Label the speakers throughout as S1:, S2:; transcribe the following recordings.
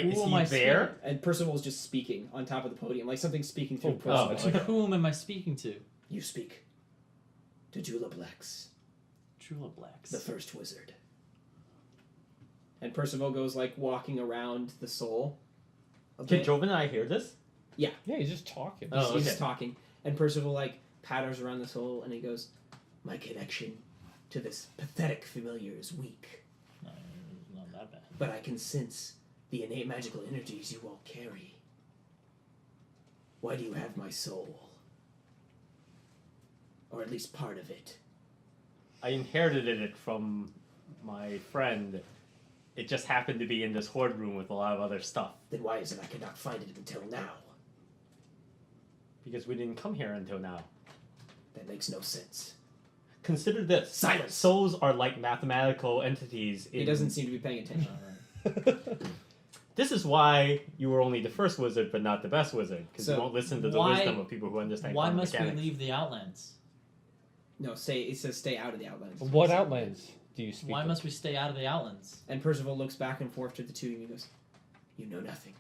S1: Wait,
S2: Who
S1: is
S2: am
S1: he
S2: I
S1: there?
S3: And Percival's just speaking on top of the podium, like something speaking through
S2: Oh,
S3: Percival.
S1: okay.
S2: To whom am I speaking to?
S3: You speak to Jula Blex,
S2: Jula Blacks.
S3: the first wizard. And Percival goes like walking around the soul.
S1: Can Jovan and I hear this?
S4: Yeah, he's just talking.
S1: Oh,
S3: He's
S1: okay.
S3: talking, and Percival like patters around the soul, and he goes, "My connection to this pathetic familiar is weak,
S2: No, not that bad.
S3: but I can sense the innate magical energies you all carry. Why do you have my soul? Or at least part of it."
S1: I inherited it from my friend. It just happened to be in this hoard room with a lot of other stuff.
S3: Then why is it I could not find it until now?
S1: Because we didn't come here until now.
S3: That makes no sense.
S1: Consider this.
S3: Silence!
S1: Souls are like mathematical entities.
S3: He doesn't seem to be paying attention.
S1: This is why you were only the first wizard, but not the best wizard. Because
S3: So
S1: you won't listen to the
S2: why-
S1: wisdom of people who understand
S2: Why
S1: quantum
S2: must
S1: mechanics.
S2: we leave the Outlands?
S3: No, it says stay out of the Outlands.
S4: What Outlands do you speak
S2: Why
S4: of?
S2: must we stay out of the Outlands?
S3: And Percival looks back and forth to the two of you and he goes, "You know nothing.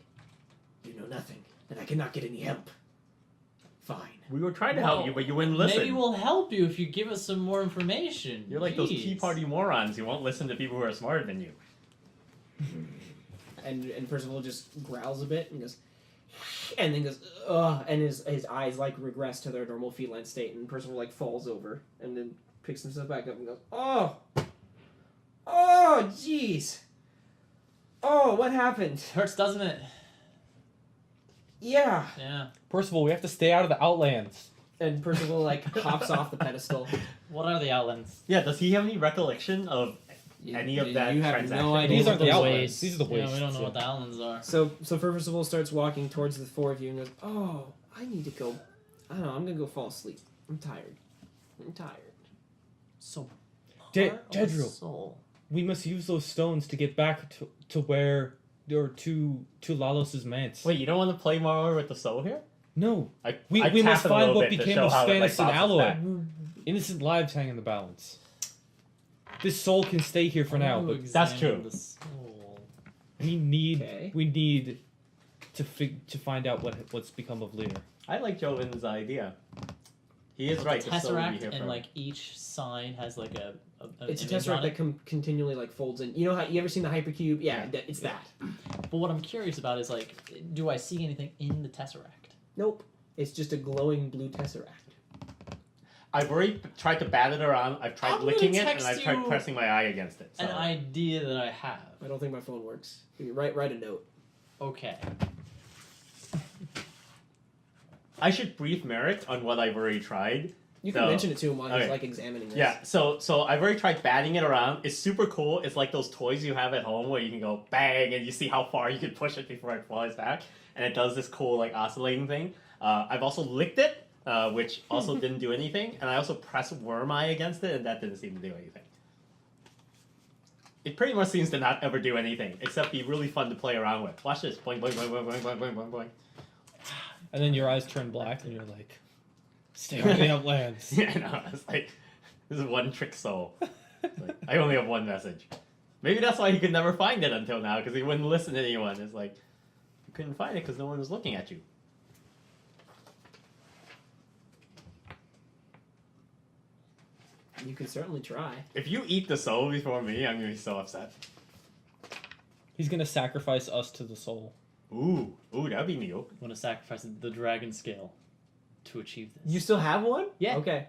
S3: You know nothing. And I cannot get any help. Fine."
S1: We were trying to help you, but you wouldn't listen.
S2: Maybe we'll help you if you give us some more information.
S1: You're like those Tea
S2: Jeez.
S1: Party morons. You won't listen to people who are smarter than you.
S3: And Percival just growls a bit and goes, and then goes, ugh, and his eyes like regress to their normal feline state, and Percival like falls over and then picks himself back up and goes, "Oh, jeez, oh, what happened?
S2: Hurts, doesn't it?
S3: Yeah."
S2: Yeah.
S4: Percival, we have to stay out of the Outlands.
S3: And Percival like hops off the pedestal.
S2: What are the Outlands?
S1: Yeah, does he have any recollection of any of that
S3: You have
S1: transaction?
S3: no idea.
S4: These
S3: what
S4: are the
S3: those
S4: Outlands.
S2: wastes.
S4: These are the
S2: Yeah,
S4: wastes.
S2: we don't know what the Outlands are.
S3: So Percival starts walking towards the four of you and goes, "Oh, I need to go. I don't know. I'm gonna go fall asleep. I'm tired.
S2: So,
S4: De-
S2: heart or
S4: Jedril.
S2: soul?
S4: We must use those stones to get back to where or to Lalos's manse.
S1: Wait, you don't want to play more with the soul here?
S4: No.
S1: I
S4: We
S1: I
S4: must
S1: tapped it a
S4: find
S1: little
S4: what
S1: bit to
S4: became
S1: show
S4: of
S1: how it, like,
S4: Stannis and
S1: bounces
S4: Alloy.
S1: back.
S4: Innocent lives hang in the balance. This soul can stay here for now, but
S1: That's true.
S2: The soul.
S4: we need
S3: Okay.
S4: to find out what's become of Lear.
S1: I like Jovan's idea. He is
S2: So
S1: right.
S2: it's a
S1: the soul will be
S2: tesseract,
S1: here
S2: and
S1: forever.
S2: like each side has like a
S3: It's a
S2: image on
S3: tesseract that
S2: it.
S3: continually like folds in. You know how you ever seen the hypercube? Yeah,
S1: Yeah.
S3: it's that.
S2: But what I'm curious about is like, do I see anything in the tesseract?
S3: Nope. It's just a glowing blue tesseract.
S1: I've already tried to bat it around. I've tried
S2: I'm
S1: licking
S2: gonna
S1: it, and
S2: text
S1: I've tried
S2: you
S1: pressing my eye against it. So.
S2: An idea that I have.
S3: I don't think my phone works. You write a note.
S2: Okay.
S1: I should brief Merek on what I've already tried.
S3: You can
S1: So-
S3: mention it to him while he's
S1: okay.
S3: like examining this.
S1: Yeah, so I've already tried batting it around. It's super cool. It's like those toys you have at home where you can go bang and you see how far you can push it before it flies back, and it does this cool like oscillating thing. I've also licked it, which also didn't do anything, and I also pressed Worm Eye against it, and that didn't seem to do anything. It pretty much seems to not ever do anything except be really fun to play around with. Watch this, boing boing boing boing boing boing boing boing boing.
S4: And then your eyes turn black, and you're like, "Stay out of the Outlands."
S1: Yeah, no, it's like this is one trick soul. It's like, I only have one message. Maybe that's why he could never find it until now, because he wouldn't listen to anyone. It's like you couldn't find it because no one was looking at you.
S3: You could certainly try.
S1: If you eat the soul before me, I'm gonna be so upset.
S4: He's gonna sacrifice us to the soul.
S1: Ooh, that'd be new.
S2: I'm gonna sacrifice the dragon scale to achieve this.
S3: You still have one?
S2: Yeah.
S3: Okay.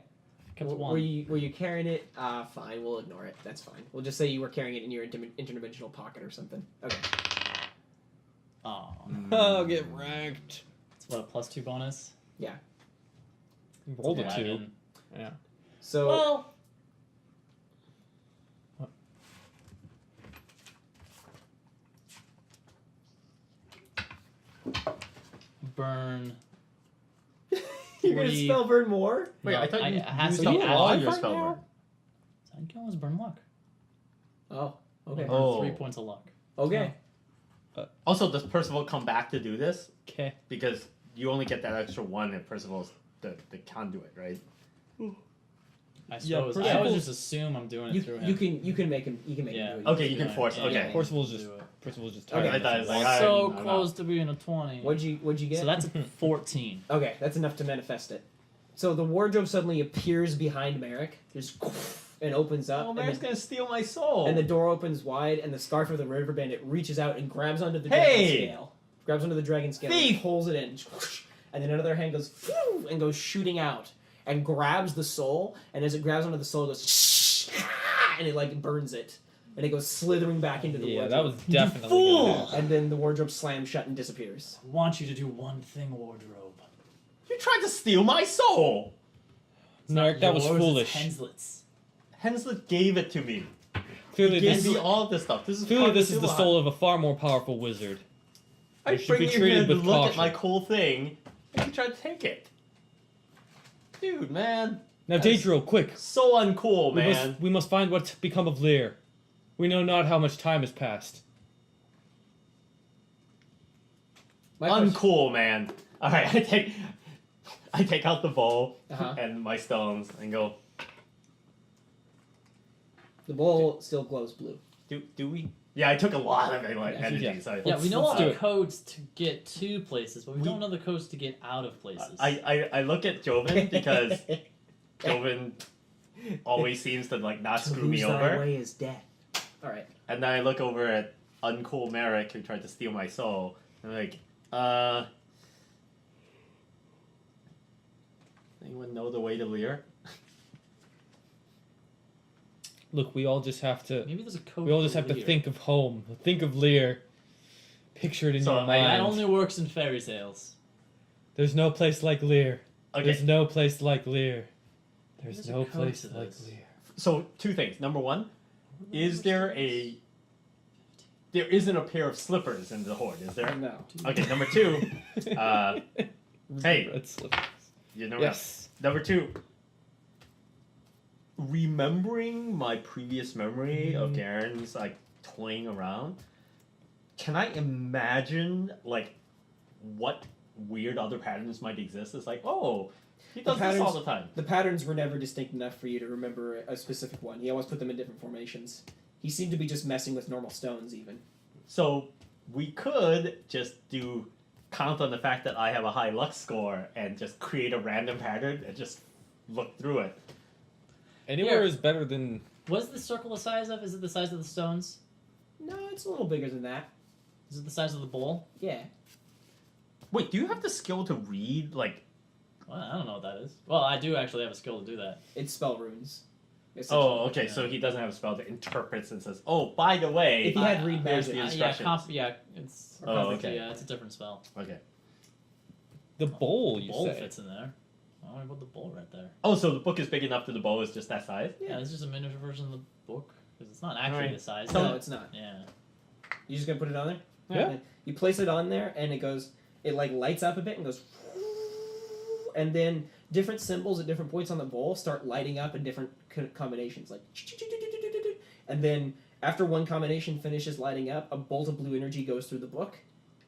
S2: Comes
S3: Were
S2: one.
S3: you carrying it? Fine. We'll ignore it. That's fine. We'll just say you were carrying it in your interdimensional pocket or something. Okay.
S2: Aw.
S4: Oh, get wrecked.
S2: It's what, a +2 bonus?
S3: Yeah.
S4: You rolled a 2.
S2: 11.
S4: Yeah.
S3: So
S2: Well, burn.
S3: you're gonna
S2: we-
S3: spell burn more?
S1: Wait, I thought you
S2: it has
S1: used
S2: to
S1: up
S2: be
S1: all
S2: added.
S1: your spell burn.
S2: I can always burn luck.
S3: Oh. Okay.
S2: Burn
S1: Oh.
S2: 3 points of luck.
S3: Okay.
S1: Also, does Percival come back to do this?
S4: Okay.
S1: Because you only get that extra one if Percival's the conduit, right?
S2: I suppose. I
S4: Percival's-
S2: always just assume I'm doing it through him.
S3: You can make him. You can make
S2: Yeah.
S3: him do it.
S1: Okay, you can force.
S2: Yeah,
S1: Okay.
S2: yeah,
S4: Percival's
S2: do
S4: just
S2: it.
S4: Prism was just
S3: Okay.
S4: tired.
S1: I thought it was like,
S4: Once.
S2: So
S1: I'm
S2: close to being a 20.
S3: What'd you get?
S2: So that's a 14.
S3: Okay, that's enough to manifest it. So the wardrobe suddenly appears behind Merek, just and opens up,
S1: Oh,
S3: and,
S1: Merrick's gonna steal my soul.
S3: and the door opens wide, and the scarf of the river bandit reaches out and grabs onto the
S1: Hey!
S3: dragon scale. Grabs onto the dragon scale and
S1: Thief!
S3: pulls it in. And then another hand goes and goes shooting out and grabs the soul, and as it grabs onto the soul, it goes and it like burns it. And it goes slithering back into the
S4: Yeah,
S3: wardrobe.
S4: that was definitely
S2: fool!
S4: gonna happen.
S3: And then the wardrobe slams shut and disappears.
S2: I want you to do one thing, wardrobe.
S1: You tried to steal my soul.
S4: Merek, that was
S2: Yours,
S4: foolish.
S2: It's Henslet's.
S1: Henslet gave it to me.
S4: Clearly,
S1: He gave
S4: this
S1: me all this stuff. This is
S4: is the soul of a far more powerful wizard.
S1: I
S4: You should
S1: bring
S4: be
S1: you
S4: treated
S1: here to
S4: with
S1: look at
S4: caution.
S1: my cool thing, and you try to take it. Dude, man.
S4: Now,
S1: That's
S4: Daedro, quick!
S1: So uncool,
S4: We
S1: man.
S4: must find what's become of Lear. We know not how much time has passed.
S3: My question-
S1: Uncool, man. Alright, I take out the bowl
S3: Uh-huh.
S1: and my stones and go,
S3: The bowl still glows blue.
S1: do we? Yeah, I took a lot of energy,
S4: Yeah.
S1: so
S2: Yeah, we know all
S4: do
S2: the
S4: it.
S2: codes to get to places, but we
S1: We-
S2: don't know the codes to get out of places.
S1: I look at Jovan because Jovan always seems to like not
S3: To
S1: screw me
S3: lose thy
S1: over.
S3: way is death. All right.
S1: And then I look over at uncool Merek who tried to steal my soul. And I'm like, anyone know the way to Lear?
S4: Look, we all just have to.
S2: Maybe there's a code.
S4: We all
S2: for
S4: just have to
S2: Lear.
S4: think of home. Think of Lear. Picture it in
S1: So,
S4: your
S1: like,
S4: mind.
S2: That only works in fairy tales.
S4: There's no place like Lear.
S1: Okay,
S4: There's no place like Lear. There's
S2: There's a
S4: no
S2: code
S4: place
S2: to
S4: like
S2: this.
S4: Lear.
S1: so two things. Number one, is there isn't a pair of slippers in the horde, is there?
S3: No.
S1: Okay, number two, hey.
S4: Red slippers.
S1: you know,
S4: Yes.
S1: number two, remembering my previous memory of Garen's like toying around, can I imagine like what weird other patterns might exist? It's like, oh, he does this all the time.
S3: The patterns were never distinct enough for you to remember a specific one. He always put them in different formations. He seemed to be just messing with normal stones, even.
S1: So we could just count on the fact that I have a high luck score and just create a random pattern and just look through it.
S4: Anywhere
S2: Here.
S4: is better than.
S2: What's the circle the size of? Is it the size of the stones?
S3: No, it's a little bigger than that.
S2: Is it the size of the bowl?
S3: Yeah.
S1: Wait, do you have the skill to read like?
S2: Well, I don't know what that is. Well, I do actually have a skill to do that.
S3: It's spell runes.
S1: Oh, okay.
S2: Yeah.
S1: So he doesn't have a spell that interprets and says, "Oh, by the way."
S3: If he had read
S1: here's
S3: magic.
S1: the
S2: Yeah,
S1: instructions.
S2: it's
S1: Oh, okay.
S2: yeah, it's a different spell.
S1: Okay.
S4: The bowl,
S2: The
S4: you
S2: bowl
S4: say?
S2: fits in there. I don't know about the bowl right there.
S1: Oh, so the book is big enough that the bow is just that size?
S2: Yeah, it's just a miniature version of the book because it's not actually
S1: Alright.
S2: the size.
S3: No, it's not.
S2: Yeah.
S3: You just gonna put it on there?
S4: Yeah.
S3: You place it on there, and it like lights up a bit and goes, and then different symbols at different points on the bowl start lighting up in different combinations, like, and then after one combination finishes lighting up, a bolt of blue energy goes through the book,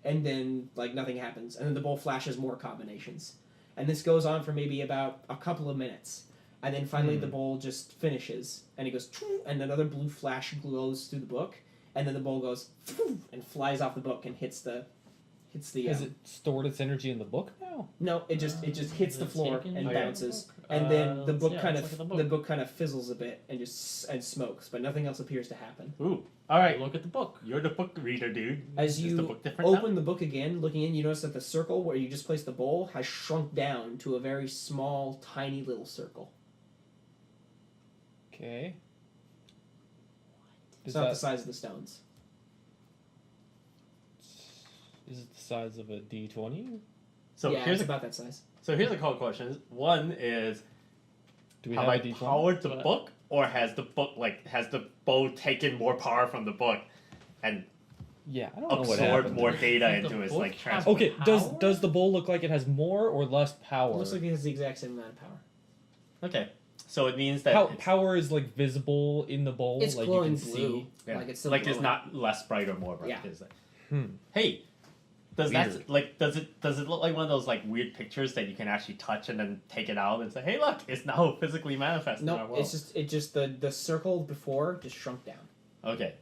S3: and then like nothing happens, and then the bowl flashes more combinations, and this goes on for maybe about a couple of minutes. And then finally the bowl just finishes, and it goes, and another blue flash glows through the book, and then the bowl goes and flies off the book and hits the.
S4: Has it stored its energy in the book now?
S3: No, it just hits
S2: Is
S3: the
S2: it
S3: floor
S2: taken
S3: and
S2: by
S3: bounces,
S2: the book?
S3: and then the book
S2: yeah,
S3: kind
S2: let's
S3: of
S2: look at the book.
S3: fizzles a bit and just smokes, but nothing else appears to happen.
S1: Ooh. All right.
S2: Look at the book.
S1: You're the book reader, dude.
S3: As
S1: Is
S3: you
S1: the book different now?
S3: open the book again, looking in, you notice that the circle where you just placed the bowl has shrunk down to a very small, tiny little circle.
S4: Okay.
S3: It's
S4: Is
S3: not the
S4: that
S3: size of the stones.
S4: is it the size of a D20?
S1: So
S3: yeah,
S1: here's
S3: it's
S1: a
S3: about that size.
S1: couple questions. One is,
S4: Do we
S1: have
S4: have
S1: I
S4: a D20?
S1: powered the
S2: What?
S1: book, or has the bow taken more power from the book and
S4: Yeah, I don't know what
S1: absorbed
S4: happened.
S1: more
S2: Does
S1: data
S2: the
S1: into its
S2: book
S1: like
S2: have-
S1: transfer?
S4: Okay,
S2: Power?
S4: does the bowl look like it has more or less power?
S3: It looks like it has the exact same amount of power.
S1: Okay, so it means that it's,
S4: Power is like visible in the bowl,
S3: It's
S4: like
S3: glowing
S4: you can
S3: blue.
S4: see.
S1: yeah,
S3: Like it's still
S1: it's
S3: glowing.
S1: not less bright or more bright.
S3: Yeah.
S1: It's like,
S4: Hmm.
S1: hey, does
S4: Weird.
S1: that like does it look like one of those like weird pictures that you can actually touch and then take it out and say, hey, look, it's now physically manifest in our
S3: No,
S1: world.
S3: it's just the circle before just shrunk down.
S1: Okay.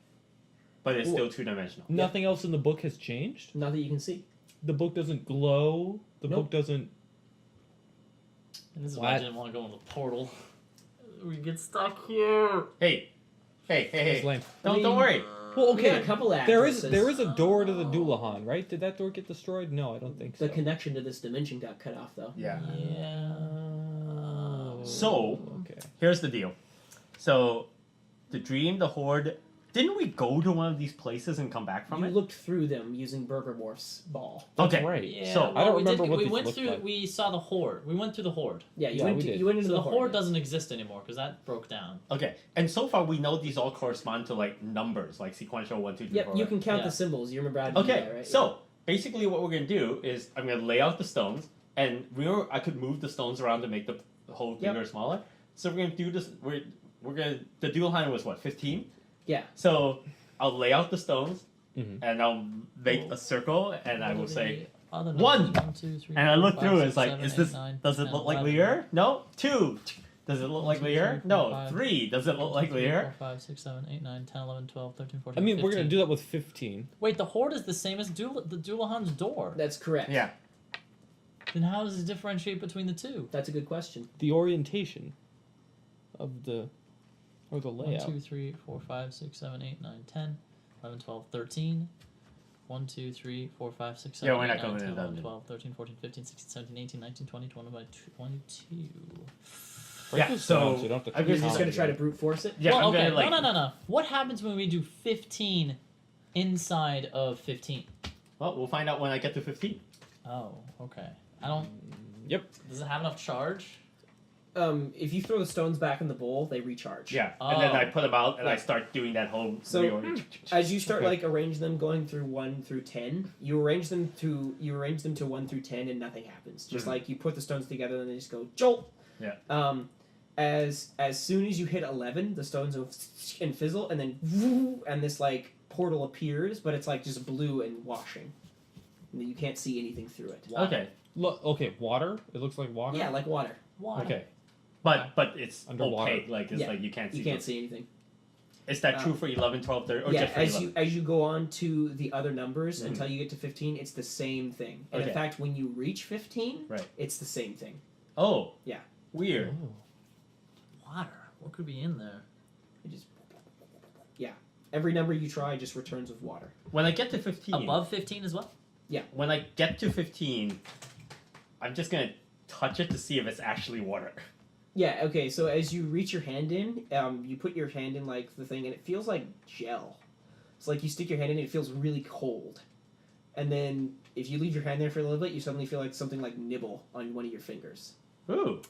S1: but it's still 2-dimensional.
S4: Nothing else in the book has changed.
S3: Not that you can see.
S4: The book doesn't glow. The
S3: Nope.
S4: book doesn't.
S2: And this is
S4: What?
S2: why I didn't want to go in the portal. We get stuck here.
S1: Hey,
S4: It's lame.
S1: don't worry.
S4: Well,
S3: We got
S4: okay.
S3: a couple
S4: There is
S3: addresses.
S4: a door to the Doulahan, right? Did that door get destroyed? No, I don't think so.
S3: The connection to this dimension got cut off, though.
S1: Yeah.
S2: Yeah.
S1: So-
S4: okay.
S1: Here's the deal. So, the dream, the horde. Didn't we go to one of these places and come back from
S3: You
S1: it?
S3: looked through them using Burger Morph's ball.
S4: That's
S1: Okay.
S4: right.
S2: Yeah,
S1: So,
S2: well,
S4: I don't
S2: we
S4: remember
S2: did,
S4: what
S2: we
S4: these
S2: went
S4: looked
S2: through.
S4: like.
S2: We saw the horde. We went through the horde.
S3: Yeah, you
S4: Yeah,
S3: went.
S4: we
S3: To,
S4: did.
S3: you went into
S2: So the
S3: horde.
S2: horde doesn't exist anymore because that broke down.
S1: Okay, and so far we know these all correspond to like numbers, like sequential 1, 2, 3,
S3: Yep,
S1: 4.
S3: you can count
S2: Yeah.
S3: the symbols. You remember how to do
S1: Okay,
S3: that, right?
S1: so basically what we're gonna do is I'm gonna lay out the stones, and I could move the stones around to make the whole
S3: Yep.
S1: finger smaller. So we're gonna do this. We're gonna the dual hand was what 15.
S3: Yeah.
S1: So I'll lay out the stones,
S4: Mhm.
S1: and I'll make a circle, and I will say.
S2: Other
S1: One!
S2: numbers, 1, 2, 3,
S1: And I
S2: 4,
S1: look
S2: 5,
S1: through,
S2: 6,
S1: it's like,
S2: 7,
S1: is
S2: 8,
S1: this,
S2: 9,
S1: does it
S2: 10,
S1: look like
S2: 11.
S1: Lear? No. 2. Does it look like
S2: 1, 2,
S1: Lear?
S2: 3, 4,
S1: No.
S2: 5,
S1: 3. Does it look like
S2: 3,
S1: Lear?
S2: 4, 5, 6, 7, 8, 9, 10, 11, 12, 13, 14,
S4: I mean, we're gonna
S2: 15.
S4: do that with 15.
S2: Wait, the horde is the same as the Doulahan's door.
S3: That's correct.
S1: Yeah.
S2: Then how does it differentiate between the two?
S3: That's a good question.
S4: The orientation of the or the
S2: 1,
S4: layout.
S2: 2, 3, 4, 5, 6, 7, 8, 9, 10, 11, 12, 13. 1, 2, 3, 4, 5, 6, 7,
S1: Yeah, we're
S2: 8,
S1: not
S2: 9,
S1: going
S2: 10,
S1: in
S2: 11,
S1: dungeon.
S2: 12, 13, 14, 15, 16, 17, 18, 19, 20, 21, 22.
S4: Break
S1: Yeah,
S4: this
S1: so
S4: down you don't have to
S1: I'm
S3: You're
S1: just
S3: just
S4: count
S3: gonna try to
S4: it.
S3: brute force it.
S1: Yeah,
S2: well,
S1: I'm
S2: okay.
S1: gonna like.
S2: No. What happens when we do 15 inside of 15?
S1: Well, we'll find out when I get to 15.
S2: Oh, okay. I don't.
S4: Yep.
S2: Does it have enough charge?
S3: If you throw the stones back in the bowl, they recharge.
S1: Yeah, and then
S2: Oh.
S1: I put them out, and I
S3: Yeah.
S1: start doing that whole
S3: So-
S1: reorder.
S3: As you start
S4: Okay.
S3: like arrange them going through 1 through 10, you arrange them to 1 through 10 and nothing happens. Just
S1: Mhm.
S3: like you put the stones together and they just go jolt.
S1: Yeah.
S3: As soon as you hit 11, the stones will and fizzle and then woo, and this like portal appears, but it's like just blue and washing. And you can't see anything through it.
S1: Okay,
S4: Look, okay, water. It looks like water.
S3: Yeah, like water.
S2: Water.
S4: Okay.
S1: but it's
S4: Underwater.
S1: opaque. Like it's
S3: Yeah.
S1: like you can't see.
S3: You can't
S1: through.
S3: see anything.
S1: Is that true for 11, 12, 13, or
S3: Yeah,
S1: just for
S3: as
S1: 11?
S3: you go on to the other numbers
S1: Mhm.
S3: until you get to 15, it's the same thing. And in
S1: Okay.
S3: fact, when you reach 15,
S1: Right.
S3: it's the same thing.
S1: Oh.
S3: Yeah.
S1: Weird.
S4: Oh.
S2: Water. What could be in there?
S3: It just every number you try just returns with water.
S1: When I get to 15,
S2: Above 15 as well?
S1: when I get to 15, I'm just gonna touch it to see if it's actually water.
S3: Yeah. Okay. So as you reach your hand in, you put your hand in like the thing, and it feels like gel. It's like you stick your hand in, it feels really cold, and then if you leave your hand there for a little bit, you suddenly feel like something like nibble on one of your fingers,
S1: Ooh,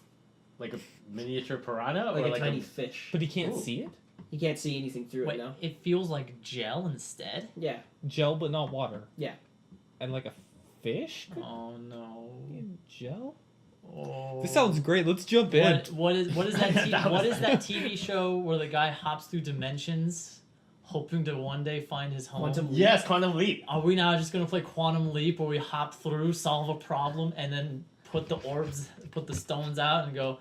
S1: like a miniature piranha,
S3: like
S1: or
S3: a
S1: like
S3: tiny fish.
S4: But he can't
S1: Ooh.
S4: see it.
S3: You can't see anything through
S2: Wait,
S3: it now.
S2: it feels like gel instead?
S3: Yeah.
S4: Gel, but not water.
S3: Yeah.
S4: And like a fish could
S2: Oh no.
S4: be in gel.
S2: Oh.
S4: This sounds great. Let's jump in.
S2: What is that
S1: That
S2: what
S1: was-
S2: is that TV show where the guy hops through dimensions hoping to one day find his home?
S3: Quantum Leap.
S1: Yes, Quantum Leap.
S2: Are we now just gonna play Quantum Leap where we hop through, solve a problem, and then put the stones out and go,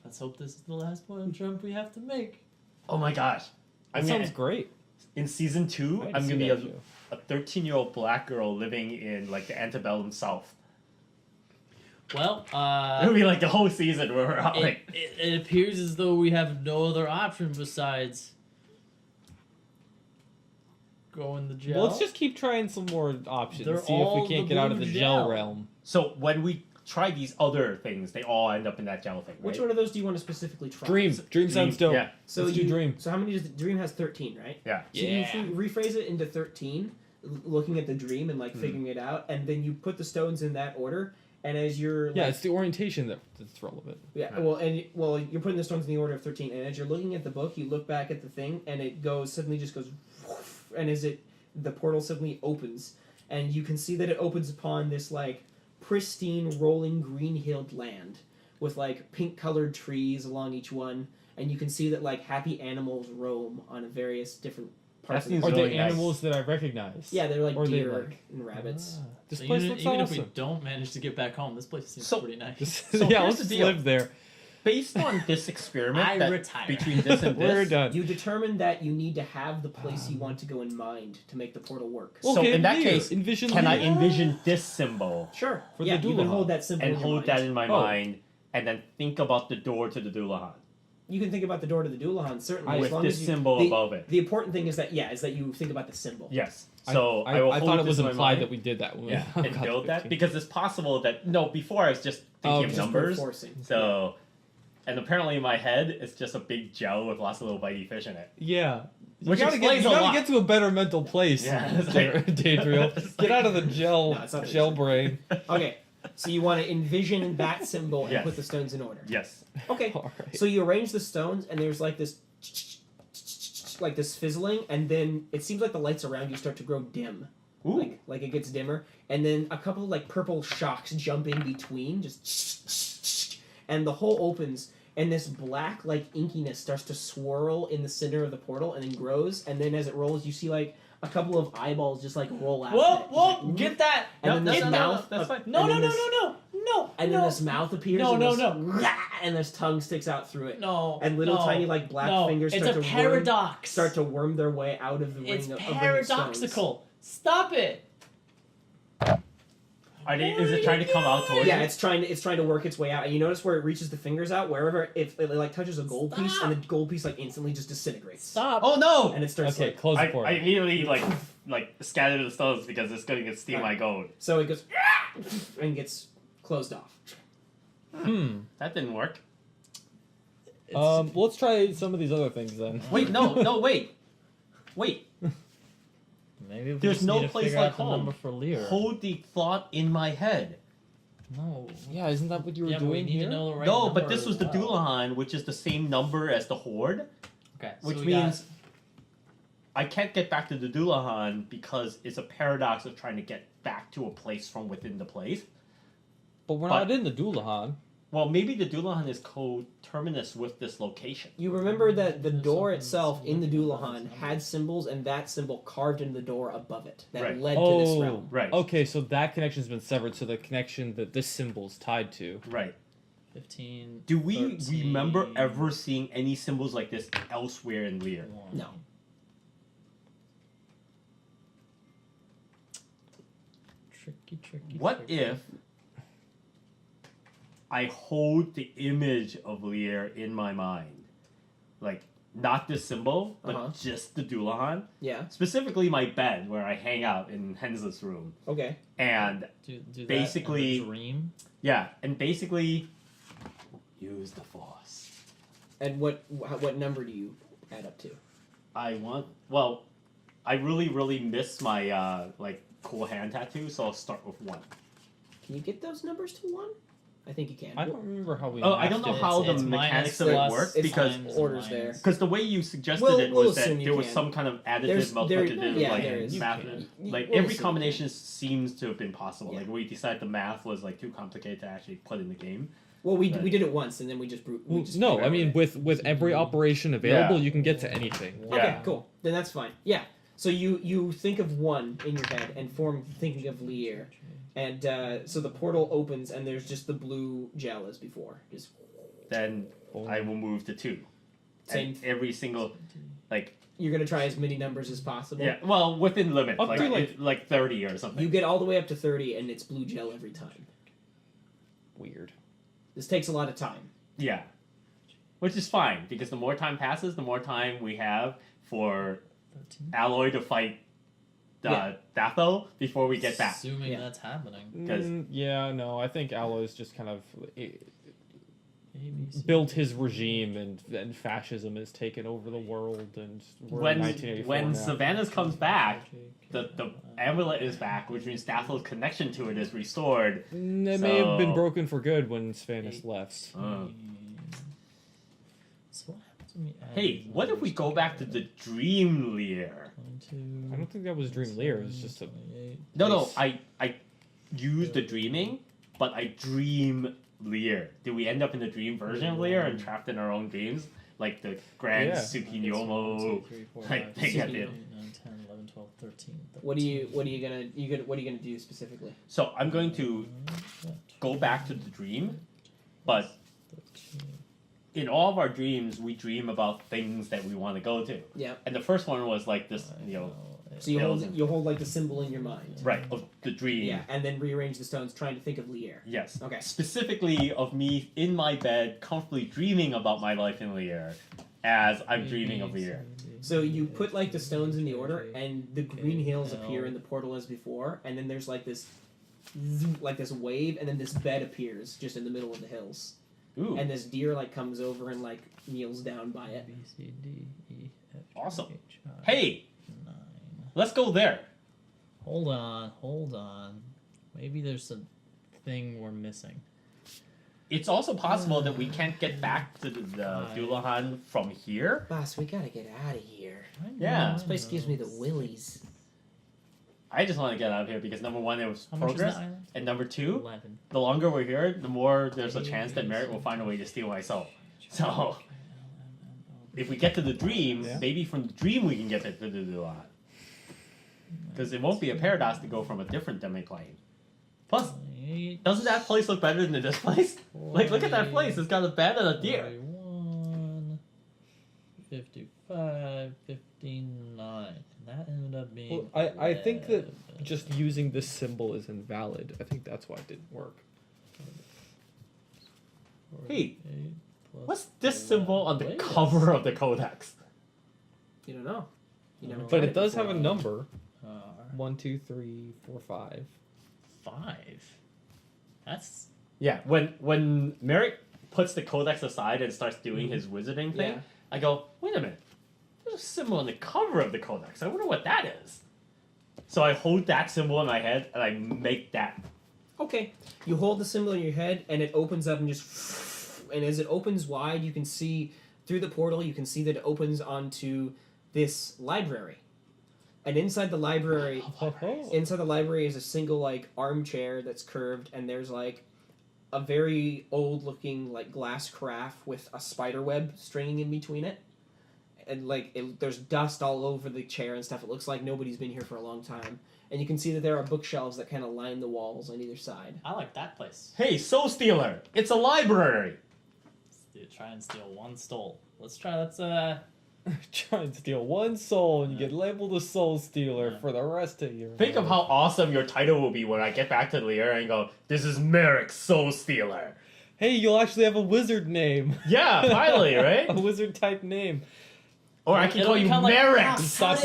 S2: let's hope this is the last one jump we have to make.
S1: Oh my gosh.
S4: That sounds great.
S1: In season 2,
S4: I had
S1: I'm
S4: see
S1: gonna be
S4: that
S1: a
S4: show.
S1: 13-year-old black girl living in like the antebellum South.
S2: Well,
S1: It'll be like the whole season where we're out, like,
S2: it appears as though we have no other option besides go in the gel.
S4: Well, let's just keep trying some more options.
S2: They're
S4: See if
S2: all
S4: we can't
S2: the
S4: get out of the
S2: blue
S4: gel
S2: gel.
S4: realm.
S1: so when we try these other things, they all end up in that gel thing, right?
S3: Which one of those do you want to specifically try?
S4: Dream sounds dope.
S1: Yeah.
S3: So
S4: Let's do Dream.
S3: So how many does Dream has 13, right?
S1: Yeah.
S3: So you rephrase it into 13, looking at the dream and like figuring it out, and then you put the stones in that order. And as you're
S4: Yeah,
S3: like,
S4: it's the orientation that's relevant.
S3: yeah,
S1: Right.
S3: well, you're putting the stones in the order of 13, and as you're looking at the book, you look back at the thing, and it suddenly just goes, woof, and the portal suddenly opens, and you can see that it opens upon this like pristine, rolling, green-hilled land with like pink-colored trees along each one, and you can see that like happy animals roam on various different parts.
S1: That
S3: Of the
S1: seems
S4: Are
S1: really
S4: they
S1: nice.
S4: animals that I recognize?
S3: Yeah, they're like
S4: Or they,
S3: deer
S4: like-
S3: and rabbits.
S4: Ah, this
S2: So
S4: place
S2: even,
S4: looks
S2: even
S4: awesome.
S2: if we don't manage to get back home, this place seems
S1: So-
S2: pretty nice.
S4: This-
S1: So
S4: yeah,
S1: here's
S4: let's
S1: the deal.
S4: live there.
S1: based on this experiment
S2: I
S1: that
S2: retire.
S1: between this and
S4: We're
S1: this,
S4: done.
S3: You determine that you need to have the place you want to go in mind to make the portal work.
S1: So
S4: Okay,
S1: in that
S4: Lear.
S1: case,
S4: envision
S1: can I
S4: Lear.
S1: envision this symbol
S3: Sure.
S4: For
S3: yeah,
S4: the
S3: you can
S4: Doulahan.
S3: hold that symbol
S1: and
S3: in your
S1: hold
S3: mind.
S1: that in my
S4: Oh.
S1: mind, and then think about the door to the Doulahan
S3: You can think about the door to the Doulahan, certainly. as
S1: with
S3: long
S1: this
S3: as you,
S1: symbol
S3: the,
S1: above it.
S3: The important thing is that you think about the symbol.
S1: Yes. So
S4: I
S1: will
S4: thought
S1: hold
S4: it was
S1: this in my
S4: implied
S1: mind.
S4: that we did that when we
S1: Yeah, and
S4: got
S1: build
S4: the
S1: that
S4: 15.
S1: because it's possible that before I was just thinking of
S3: Just
S1: numbers.
S3: forcing.
S1: So, and apparently in my head it's just a big gel with lots of little bitey fish in it.
S4: Yeah. You
S1: Which
S4: gotta
S1: explains
S4: get,
S1: a
S4: you gotta
S1: lot.
S4: get to a better mental place,
S1: Yeah, it's like-
S4: Daedriel.
S1: it's
S4: Get
S1: like-
S4: out of the gel
S3: No, it's not
S4: gel
S3: easy.
S4: brain.
S3: Okay, so you want to envision that symbol and
S1: Yes.
S3: put the stones in order.
S1: Yes.
S3: Okay,
S4: Alright.
S3: so you arrange the stones, and there's like this, like this fizzling, and then it seems like the lights around you start to grow dim.
S1: Ooh.
S3: Like it gets dimmer, and then a couple like purple shocks jump in between, just, and the hole opens, and this black like inkiness starts to swirl in the center of the portal, and then grows, and then as it rolls, you see like a couple of eyeballs just like roll out.
S2: Whoa,
S3: of it. Just
S2: whoa,
S3: like,
S2: get that!
S3: And
S1: No,
S3: then
S1: no,
S3: this
S1: no,
S3: mouth,
S1: no, that's fine.
S2: No,
S3: and
S2: no,
S3: then
S2: no,
S3: this-
S2: no,
S3: and then this mouth appears.
S2: No,
S3: and
S2: no,
S3: this, and this tongue sticks out through it.
S2: no,
S3: And little
S2: no,
S3: tiny like black
S2: no.
S3: fingers
S2: It's
S3: start
S2: a
S3: to
S2: paradox.
S3: worm their way out of the ring
S2: It's
S3: of ring of stones.
S2: paradoxical. Stop it.
S1: Is it trying to come out towards
S3: Yeah,
S1: you?
S3: it's trying to work its way out. And you notice where it reaches the fingers out, wherever if it like touches a gold piece,
S2: Stop.
S3: and the gold piece like instantly just disintegrates.
S2: Stop.
S1: Oh no!
S3: And it starts
S4: Okay,
S3: like,
S4: close the
S1: I
S4: portal.
S1: immediately like scatter the stones because it's going to steal my gold.
S3: so it goes and gets closed off.
S1: That didn't work.
S4: Let's try some of these other things then.
S1: Wait, no, wait.
S2: Maybe we
S1: There's
S2: just
S1: no
S2: need to
S1: place
S2: figure
S1: like
S2: out the
S1: home.
S2: number for Lear.
S1: Hold the thought in my head.
S2: No.
S4: Yeah, isn't that what you were
S2: Yeah, but we
S4: doing
S2: need
S4: here?
S2: to know the right
S1: No,
S2: number
S1: but this
S2: as
S1: was the
S2: well.
S1: Doulahan, which is the same number as the Horde,
S2: Okay, so
S1: which
S2: we
S1: means I can't get back to the Doulahan because it's a paradox of trying to get back to a place from within the place.
S4: But we're
S1: But-
S4: not in the Doulahan.
S1: Well, maybe the Doulahan is coterminous with this location.
S3: You remember that the
S2: There's
S3: door
S2: something
S3: itself in the
S2: significant about
S3: Doulahan
S2: this number.
S3: had symbols, and that symbol carved in the door above it that
S1: Right.
S3: led to this
S4: Oh,
S3: realm.
S1: Right.
S4: okay, so that connection's been severed, so the connection that this symbol's tied to.
S1: Right.
S2: 15.
S1: Do we
S2: 13,
S1: remember ever seeing any symbols like this elsewhere in Lear?
S2: 1.
S3: No.
S2: Tricky.
S1: What if I hold the image of Lear in my mind? Like, not this symbol, but
S3: Uh-huh.
S1: just the Doulahan?
S3: Yeah.
S1: Specifically my bed where I hang out in Hensley's room.
S3: Okay.
S1: And
S2: do
S1: basically-
S2: that in a dream?
S1: yeah, and basically use the Force.
S3: And what number do you add up to?
S1: I really miss my cool hand tattoo, so I'll start with 1.
S3: Can you get those numbers to 1? I think you can.
S4: I don't remember how we.
S1: Oh, I don't know
S4: mapped it.
S1: how the
S2: It's
S1: mechanics
S2: minus
S1: of it
S2: plus
S1: work
S3: it's
S1: because
S2: times
S3: orders
S2: minus.
S3: there.
S1: because the way you suggested
S3: We'll
S1: it was
S3: assume
S1: that
S3: you
S1: there was
S3: can.
S1: some kind of additive
S3: There's- there-
S1: multiplicative
S3: yeah,
S1: like
S3: there is.
S1: math,
S3: You
S1: like
S3: we'll
S1: every
S3: assume.
S1: combination seems to have been possible.
S3: Yeah.
S1: Like we decided the math was like too complicated to actually put in the game.
S3: Well, we
S1: Right.
S3: did it once, and then we just
S4: No,
S3: figured
S4: I
S3: out
S4: mean
S3: what
S4: with every operation available,
S1: Yeah.
S4: you can get to anything.
S3: it-
S1: Yeah.
S3: Okay, cool. Then that's fine. Yeah. So you think of 1 in your head and form thinking of Lear, and so the portal opens and there's just the blue gel as before. Just
S1: Then I will move to 2.
S3: Same.
S1: And every single
S3: you're gonna try as many numbers as possible.
S1: yeah, well within limits,
S4: Up
S1: like
S4: to,
S1: like 30 or something.
S3: You get all the way up to 30, and it's blue gel every time.
S4: Weird.
S3: This takes a lot of time.
S1: Yeah, which is fine because the more time passes, the more time we have for
S2: 13.
S1: Alloy to fight Datho before we get back.
S2: Assuming
S3: Yeah.
S2: that's happening.
S1: 'Cause-
S4: Yeah, no, I think Alloy's just kind of
S2: A, B, C,
S4: built his regime, and fascism has taken over the world, and we're in 1984
S1: When
S4: now.
S1: Savannah's comes back, the
S2: J,
S1: amulet is back, which means Datho's connection to it is restored.
S4: It may have been
S1: So-
S4: broken for good when Svanus left.
S2: So what happens when we add
S1: Hey,
S2: these
S1: what if we
S2: numbers
S1: go back to the
S2: together?
S1: Dream Lear?
S2: 22,
S4: I don't think that was Dream Lear. It was just a
S2: 28.
S1: No, I use the dreaming, but I dream Lear. Do we end up in the dream version of Lear and trapped in our own dreams? Like the Grand
S4: Yeah.
S1: Tsukinomo.
S2: 5,
S1: like, thing at the
S2: 6,
S1: end.
S2: 9, 10, 11, 12, 13.
S3: What are you gonna do specifically?
S1: So I'm going to go back to the dream, but in all of our dreams, we dream about things that we want to go to.
S3: Yeah.
S1: And the first one was like this,
S3: So you hold like the symbol in your mind.
S1: right, of the dream.
S3: Yeah, and then rearrange the stones, trying to think of Lier.
S1: Yes.
S3: Okay.
S1: Specifically of me in my bed, comfortably dreaming about my life in Lier, as I'm dreaming of Lier.
S3: So you put like the stones in the order, and the green hills appear in the portal as before, and then there's like this wave, and then this bed appears just in the middle of the hills.
S1: Ooh,
S3: And this deer like comes over and like kneels down by it.
S4: B, C, D, E, F,
S1: Awesome.
S4: H, I,
S1: hey,
S4: 9.
S1: let's go there.
S2: Hold on. Maybe there's a thing we're missing.
S1: It's also possible that we can't get back to the Dullahan from here.
S3: Boss, we gotta get out of here.
S1: Yeah.
S3: This place gives me the willies.
S1: I just want to get out of here because number one, it was
S2: How much is
S1: progress,
S2: the island?
S1: and number two,
S2: 11.
S1: the longer we're here, the more there's a chance that Merek will find a way to steal my soul. So, if we get to the dream,
S4: Yeah.
S1: maybe from the dream we can get to the Dullahan. Because it won't be a paradox to go from a different demiplane. Plus, doesn't that place look better than this place? Like, look at that place. It's got a bed and a deer.
S2: 41, 55, 59. That ended up being.
S4: Well, I think that
S2: 11.
S4: just using this symbol is invalid. I think that's why it didn't work.
S1: Hey,
S2: 48 plus
S1: what's this symbol on the
S2: Wait a
S1: cover of the codex?
S3: You don't know. You never
S4: But
S3: tried
S4: it does have a
S3: before.
S4: number.
S2: Uh,
S4: 1, 2, 3, 4, 5.
S2: 5. That's.
S1: Yeah, when Merek puts the codex aside and starts doing his wizarding thing,
S3: Yeah.
S1: I go, wait a minute. There's a symbol on the cover of the codex. I wonder what that is. So I hold that symbol in my head and I make that.
S3: Okay. You hold the symbol in your head, and it opens up and just. And as it opens wide, you can see through the portal. You can see that it opens onto this library. And inside the library, is a single like armchair that's curved, and there's like a very old looking like glass carafe with a spider web stringing in between it. And like there's dust all over the chair and stuff. It looks like nobody's been here for a long time. And you can see that there are bookshelves that kind of line the walls on either side.
S2: I like that place.
S1: Hey, Soul Stealer! It's a library!
S2: Try and steal one stole. Let's try. Let's
S4: Try and steal one soul and you get labeled a soul stealer
S2: Yeah.
S4: for the rest of your
S1: Think of
S4: life.
S1: how awesome your title will be when I get back to Lier and go, this is Merek Soul Stealer.
S4: Hey, you'll actually have a wizard name.
S1: Yeah, finally, right?
S4: A wizard type name.
S1: Or I can
S2: It'll
S1: call you
S2: become like,
S1: Merek
S2: how
S1: Soul
S2: did-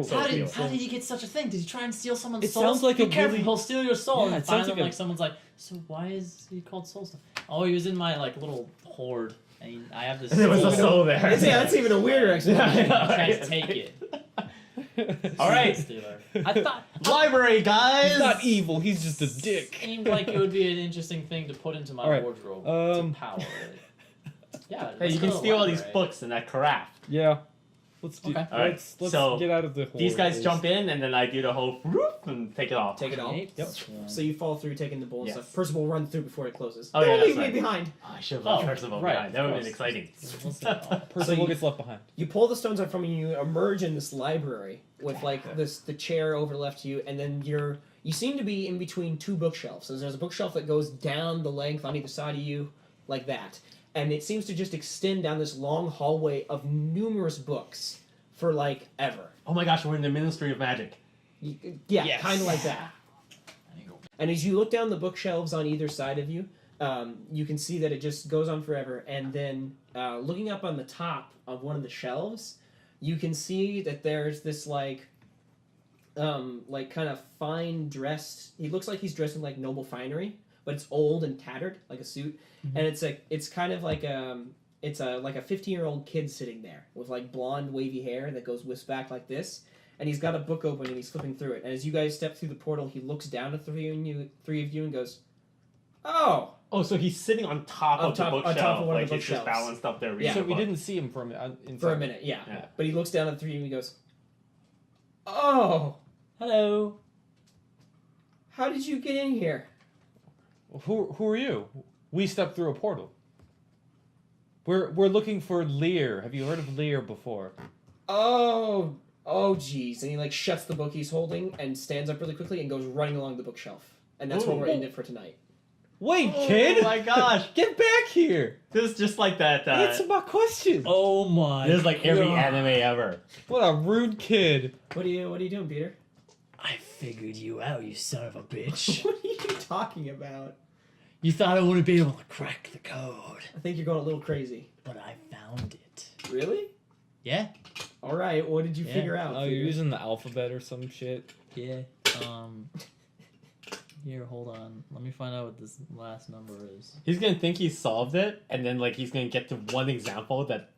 S1: Stealer.
S2: How did he get such a thing? Did he try and steal someone's
S4: It
S2: soul?
S4: sounds like
S2: Be
S4: a
S2: careful,
S4: really-
S2: he'll steal your soul.
S4: Yeah,
S2: and
S4: it sounds
S2: finally,
S4: like a-
S2: someone's like, so why is he called Soul Stone? Oh, he was in my like little hoard, and I have this.
S1: There was a
S2: soul.
S1: soul there.
S3: That's even a weirder explanation.
S1: Yeah, I
S2: I'm
S1: know.
S2: trying to take it.
S1: All right.
S2: Soul stealer. I thought
S1: Library, guys!
S4: He's not evil, he's just a dick.
S2: seemed like it would be an interesting thing to put into my
S4: All right,
S2: wardrobe
S4: um,
S2: to power it. Yeah.
S1: Hey,
S2: let's
S1: you
S2: go
S1: can
S2: to the
S1: steal all these
S2: library.
S1: books in that carafe.
S4: Yeah. Let's do
S2: Okay.
S1: Alright,
S4: let's
S1: so
S4: get out of the hole.
S1: These guys jump in, and then I do the whole whoop and take it off.
S3: Take it all.
S2: Eight.
S4: Yep.
S3: So you fall through taking the bowl and
S1: Yes.
S3: stuff. Percival runs through before it closes.
S1: Oh, yeah,
S3: Don't
S1: that's
S3: leave me
S1: right.
S3: behind.
S1: Oh, I should have
S2: Oh,
S1: left Percival
S2: right,
S1: behind. That would have
S2: of
S1: been
S2: course.
S1: exciting.
S2: Let's go.
S4: Percival
S3: you-
S4: gets left behind.
S3: You pull the stones out from you. You emerge in this library with like the chair over left to you, and then you seem to be in between two bookshelves. So there's a bookshelf that goes down the length on either side of you, like that, and it seems to just extend down this long hallway of numerous books for like ever.
S1: Oh my gosh, we're in the Ministry of Magic.
S3: Yeah,
S4: Yes.
S3: kind of like that. And as you look down the bookshelves on either side of you, you can see that it just goes on forever. And then looking up on the top of one of the shelves, you can see that there's this like kind of fine dressed. He looks like he's dressed in like noble finery, but it's old and tattered, like a suit.
S4: Mm-hmm.
S3: And it's kind of like it's like a 15-year-old kid sitting there with like blonde wavy hair that goes whisked back like this. And he's got a book open and he's flipping through it. And as you guys step through the portal, he looks down at three of you and goes, "Oh,
S1: Oh, so he's sitting on top
S3: On
S1: of
S3: top-
S1: the
S3: on
S1: bookshelf,
S3: top of one of
S1: like
S3: the
S1: he's just
S3: bookshelves.
S1: balanced up there.
S3: Yeah.
S1: reading
S4: So
S1: a
S4: we
S1: book.
S4: didn't see him for a minute.
S3: for a minute, yeah.
S1: Yeah.
S3: But he looks down at the three of you and he goes, "Oh,
S2: Hello.
S3: how did you get in here?"
S4: Who are you? We stepped through a portal. We're looking for Lear. Have you heard of Lear before?
S3: Oh, geez. And he like shuts the book he's holding and stands up really quickly and goes running along the bookshelf. And that's where we're
S1: Ooh.
S3: in it for tonight.
S4: Wait,
S1: Oh
S4: kid!
S1: my gosh.
S4: Get back here!
S1: This is just like that.
S4: Answer my question!
S2: Oh my!
S1: This is like every
S2: God.
S1: anime ever.
S4: What a rude kid!
S3: What are you doing, Peter?
S2: I figured you out, you son of a bitch.
S3: What are you talking about?
S2: You thought I wouldn't be able to crack the code,
S3: I think you're going a little crazy.
S2: but I found it.
S3: Really?
S2: Yeah.
S3: All right. What did you
S2: Yeah.
S3: figure out?
S4: Oh,
S3: Peter?
S4: you're using the alphabet or some shit?
S2: Yeah. Here, hold on. Let me find out what this last number is.
S1: He's gonna think he solved it, and then like he's gonna get to one example that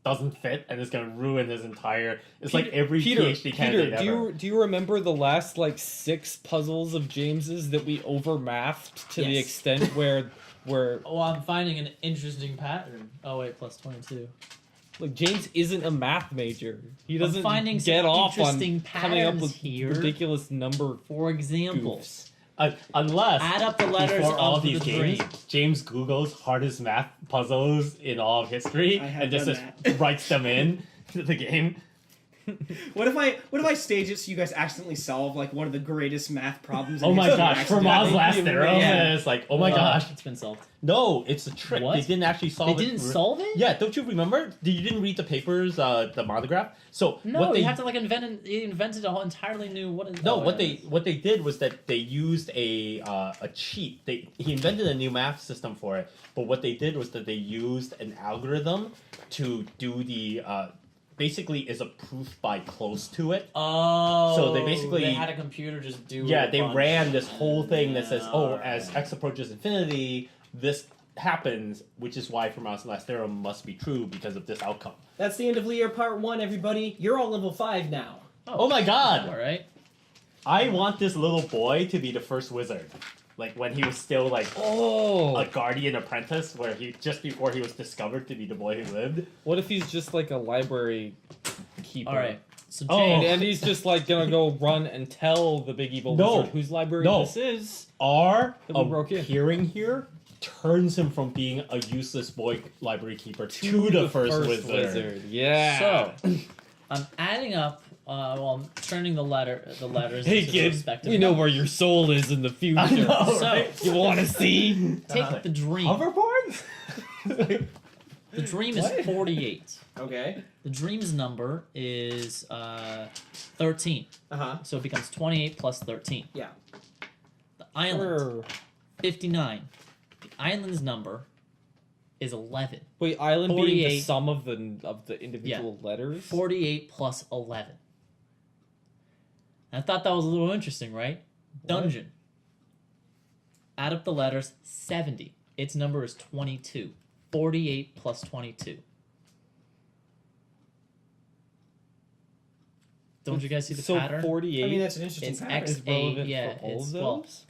S1: doesn't fit, and it's gonna ruin his entire. It's like every PhD candidate ever.
S4: do you remember the last like 6 puzzles of James's that we overmathed to the
S3: Yes.
S4: extent where
S2: Oh, I'm finding an interesting pattern. Oh wait, plus 22.
S4: like James isn't a math major. He
S2: I'm
S4: doesn't
S2: finding
S4: get
S2: some
S4: off on
S2: interesting
S4: coming up
S2: patterns
S4: with
S2: here.
S4: ridiculous number.
S2: For example,
S4: Goofs.
S1: Unless
S2: add up the letters
S1: before all
S2: of
S1: these
S2: the
S1: games,
S2: dream.
S1: James Googles hardest math puzzles in all of history,
S3: I have
S1: and just
S3: done
S1: writes them in to the game.
S3: What if I stage it so you guys accidentally solve like one of the greatest math problems?
S1: Oh
S3: in
S1: my
S3: history
S1: gosh, Fermat's
S3: accidentally?
S1: last theorem,
S3: Yeah.
S1: and it's like, oh my gosh.
S2: It's been solved.
S1: No, it's a trick.
S2: What?
S1: They didn't actually solve
S2: They
S1: it.
S2: didn't solve it?
S1: Yeah, don't you remember? You didn't read the papers, the monograph? So
S2: No,
S1: what they
S2: you have to like he invented a whole entirely new what is
S1: No,
S2: oh,
S1: what
S2: yeah.
S1: they did was that they used a cheat. He invented a new math system for it, but what they did was that they used an algorithm to do the basically is a proof by close to it.
S2: Oh,
S1: So they basically-
S2: they had a computer just do.
S1: Yeah,
S2: a
S1: they
S2: bunch.
S1: ran this whole thing that says,
S2: Yeah,
S1: oh,
S2: alright.
S1: as x approaches infinity, this happens, which is why Fermat's last theorem must be true because of this outcome.
S3: That's the end of Lear Part 1, everybody. You're all level 5 now.
S1: Oh my god!
S2: All right.
S1: I want this little boy to be the first wizard. Like when he was still like
S4: Oh,
S1: a guardian apprentice, where he just before he was discovered to be the boy who lived.
S4: what if he's just like a library keeper?
S2: All right. So
S1: Oh.
S4: And,
S2: James,
S4: and he's just like gonna go run and tell the big evil
S1: No.
S4: wizard whose library
S1: No.
S4: this is.
S1: Our
S4: That we broke in.
S1: appearing here turns him from being a useless boy library keeper to the first wizard.
S4: Yeah.
S2: so I'm adding up. Well, I'm turning the letters.
S4: Hey
S2: into
S4: kid,
S2: respective
S4: we know
S2: numbers.
S4: where your soul is in the future.
S1: I know,
S2: So-
S1: right?
S4: You want to see?
S2: Take the dream.
S1: Hoverboards?
S2: The dream is
S4: What?
S2: 48.
S3: Okay.
S2: The dream's number is 13.
S3: Uh-huh.
S2: So it becomes 28 plus 13.
S3: Yeah.
S2: The island,
S4: Sure.
S2: 59. The island's number is 11.
S4: Wait, island being the
S2: 48.
S4: sum of the individual letters.
S2: 48 plus 11. I thought that was a little interesting, right? Dungeon. Add up the letters, 70. Its number is 22. 48 plus 22. Don't you guys see the
S4: so
S2: pattern?
S4: 48
S3: I mean, that's an interesting
S2: It's
S3: pattern.
S2: X-
S4: is relevant
S2: yeah,
S4: for all
S2: it's-
S4: of
S2: well,
S4: those.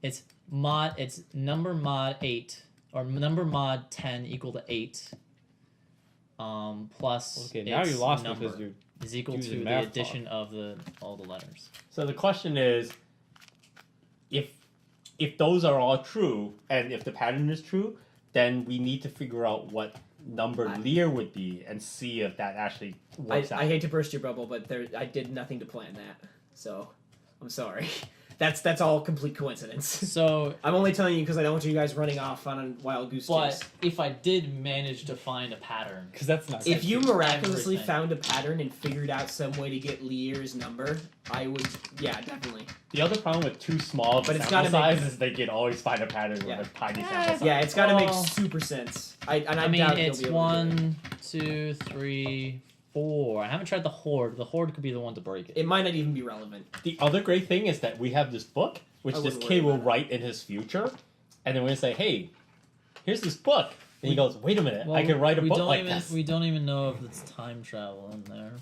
S2: It's number mod 8 or number mod 10 equal to 8. Plus
S4: Okay, now
S2: its
S4: you lost me
S2: number
S4: because you're.
S2: is equal
S4: using
S2: to the
S4: math
S2: addition of all the letters.
S1: So the question is, if those are all true, and if the pattern is true, then we need to figure out what number Lear would be and see if that actually works out.
S3: I hate to burst your bubble, but I did nothing to plan that. So, I'm sorry. That's all complete coincidence.
S2: So,
S3: I'm only telling you because I don't want you guys running off on a wild goose
S2: but
S3: chase.
S2: if I did manage to find a pattern,
S4: Because that's not.
S3: If you miraculously
S2: everything.
S3: found a pattern and figured out some way to get Lear's number, I would, yeah, definitely.
S1: The other problem with too small of a
S3: But it's
S1: sample
S3: gotta make-
S1: size is they can always find a pattern
S3: Yeah.
S1: with a tiny sample size.
S3: Yeah, it's got to make
S2: Oh.
S3: super sense. I
S2: I mean,
S3: doubt
S2: it's
S3: you'll be able to do it.
S2: 1, 2, 3, 4. I haven't tried the horde. The horde could be the one to break it.
S3: It might not even be relevant.
S1: The other great thing is that we have this book, which
S3: I
S1: this
S3: wouldn't
S1: kid
S3: worry
S1: will
S3: about
S1: write in his future, and then we're gonna say, "Hey, here's this book," and he goes, "Wait a minute, I can write a
S2: we
S1: book
S2: don't
S1: like
S2: even,
S1: this."
S2: We don't even know if it's time travel in there.